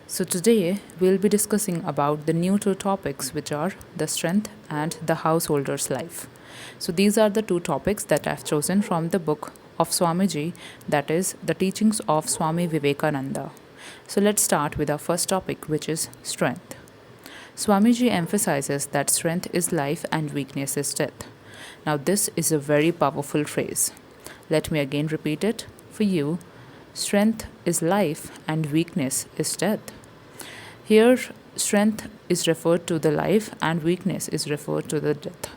So today we'll be discussing about the new two topics, which are the strength and the householder's life. So these are the two topics that I've chosen from the book of Swamiji, that is the teachings of Swami Vivekananda. So let's start with our first topic, which is strength. Swamiji emphasizes that strength is life and weakness is death. Now this is a very powerful phrase. Let me again repeat it for you. Strength is life and weakness is death. Here, strength is referred to the life and weakness is referred to the death.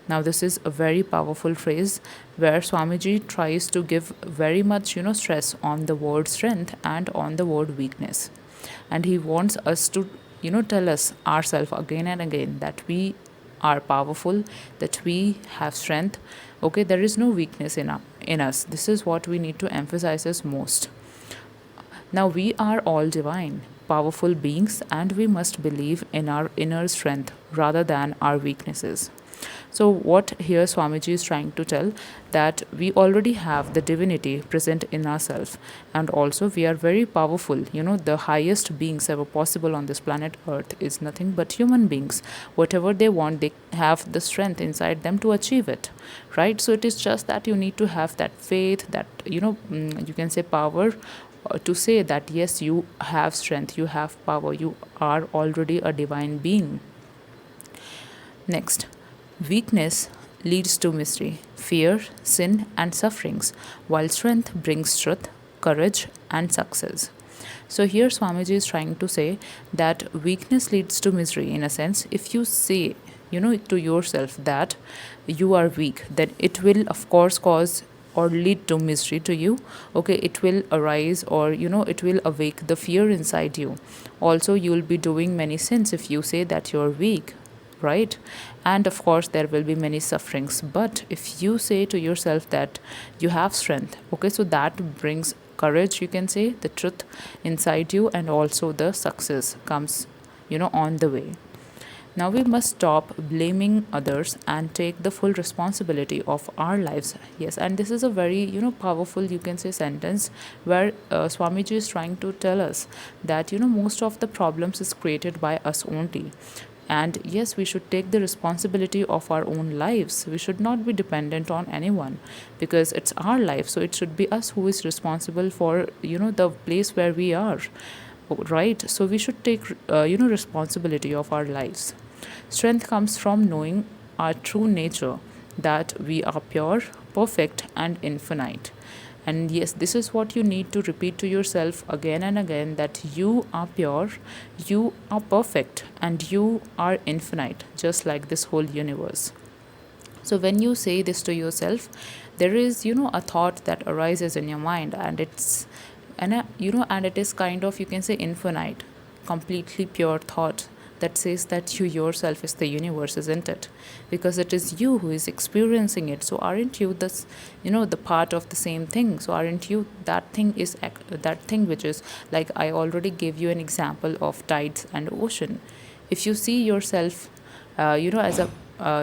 Now, this is a very powerful phrase where Swamiji tries to give very much, stress on the word strength and on the word weakness. And he wants us to, tell us ourselves again and again that we are powerful, that we have strength. Okay, there is no weakness in us. This is what we need to emphasize as most. Now, we are all divine, powerful beings, and we must believe in our inner strength rather than our weaknesses. So, what here Swamiji is trying to tell, that we already have the divinity present in ourselves, and also we are very powerful. The highest beings ever possible on this planet Earth is nothing but human beings. Whatever they want, they have the strength inside them to achieve it, right? So, it is just that you need to have that faith, that you can say power, to say that yes, you have strength, you have power, you are already a divine being. Next, weakness leads to misery, fear, sin, and sufferings, while strength brings truth, courage, and success. So, here Swamiji is trying to say that weakness leads to misery. In a sense, if you say, to yourself that you are weak, then it will, of course, cause or lead to misery to you. Okay, it will arise, or it will awake the fear inside you. Also, you will be doing many sins if you say that you're weak, right? And of course there will be many sufferings. But if you say to yourself that you have strength, okay, so that brings courage, you can say, the truth inside you, and also the success comes on the way. Now we must stop blaming others and take the full responsibility of our lives. Yes, and this is a very powerful, you can say, sentence where Swamiji is trying to tell us that most of the problems is created by us only. And yes, we should take the responsibility of our own lives. We should not be dependent on anyone, because it's our life. So it should be us who is responsible for the place where we are, right? So we should take responsibility of our lives. Strength comes from knowing our true nature, that we are pure, perfect, and infinite. And yes, this is what you need to repeat to yourself again and again, that you are pure, you are perfect, and you are infinite, just like this whole universe. So when you say this to yourself, there is a thought that arises in your mind, and and it is kind of, you can say, infinite, completely pure thought that says that you yourself is the universe, isn't it? Because it is you who is experiencing it. So aren't you this, the part of the same thing? So aren't you that thing, is that thing which is, like I already gave you an example of tides and ocean. If you see yourself as a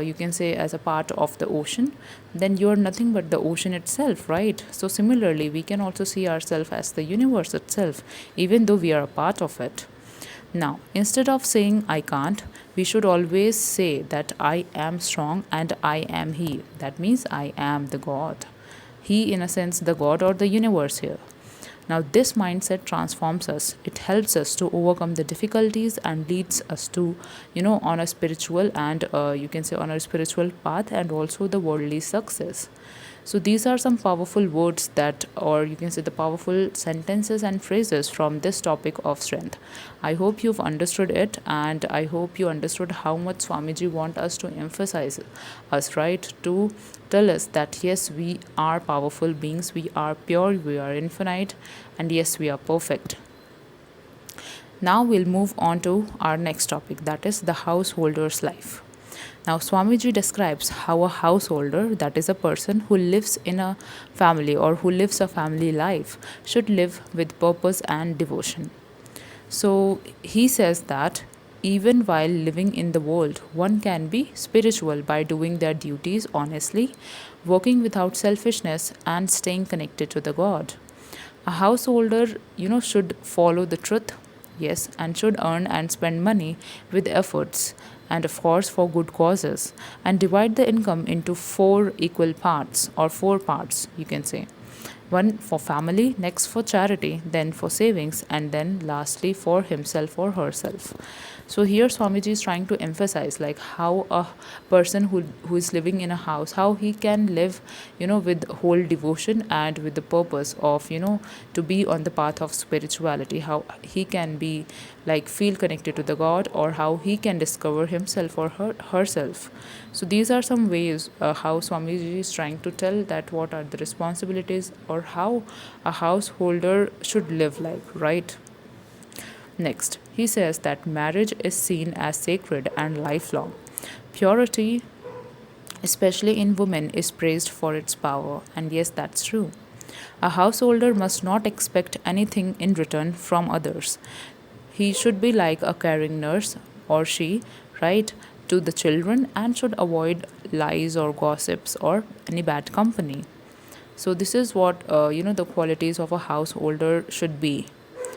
you can say as a part of the ocean, then you are nothing but the ocean itself, right? So similarly, we can also see ourselves as the universe itself, even though we are a part of it. Now, instead of saying I can't, we should always say that I am strong and I am He. That means I am the God. He, in a sense, the God or the universe here. Now, this mindset transforms us. It helps us to overcome the difficulties and leads us to, on a spiritual and you can say on a spiritual path, and also the worldly success. So these are some powerful words that, or you can say the powerful sentences and phrases from this topic of strength. I hope you've understood it, and I hope you understood how much Swamiji want us to emphasize us, right? To tell us that yes, we are powerful beings, we are pure, we are infinite, and yes, we are perfect. Now we'll move on to our next topic, that is the householder's life. Now, Swamiji describes how a householder, that is a person who lives in a family or who lives a family life, should live with purpose and devotion. So, he says that even while living in the world, one can be spiritual by doing their duties honestly, working without selfishness, and staying connected to the God. A householder, should follow the truth, yes, and should earn and spend money with efforts, and of course for good causes, and divide the income into four equal parts, or four parts, you can say. One for family, next for charity, then for savings, and then lastly for himself or herself. So here Swamiji is trying to emphasize like how a person who is living in a house, how he can live, with whole devotion and with the purpose of, to be on the path of spirituality, how he can be like feel connected to the God, or how he can discover himself or herself. So these are some ways how Swamiji is trying to tell that what are the responsibilities, or how a householder should live like, right? Next, he says that marriage is seen as sacred and lifelong. Purity, especially in women, is praised for its power, and yes, that's true. A householder must not expect anything in return from others. He should be like a caring nurse, or she, right, to the children, and should avoid lies or gossips or any bad company. So this is what the qualities of a householder should be,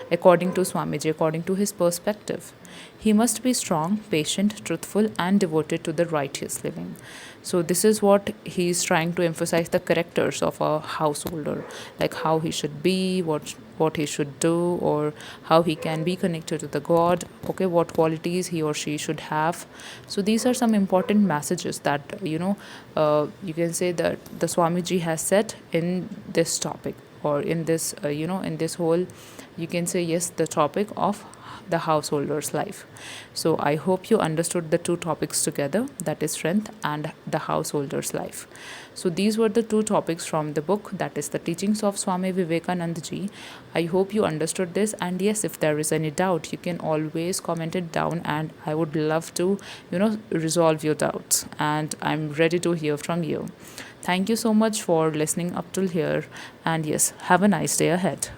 according to Swamiji, according to his perspective. He must be strong, patient, truthful, and devoted to the righteous living. So this is what he's trying to emphasize, the characters of a householder, like how he should be, what he should do, or how he can be connected to the God. Okay, what qualities he or she should have. So these are some important messages that you can say that the Swamiji has set in this topic, or in this in this whole, you can say, yes, the topic of the householder's life. So I hope you understood the two topics together, that is strength and the householder's life. So these were the two topics from the book, that is the teachings of Swami Vivekananda ji. I hope you understood this, and yes, if there is any doubt, you can always comment it down, and I would love to resolve your doubts, and I'm ready to hear from you. Thank you so much for listening up till here, and yes, have a nice day ahead.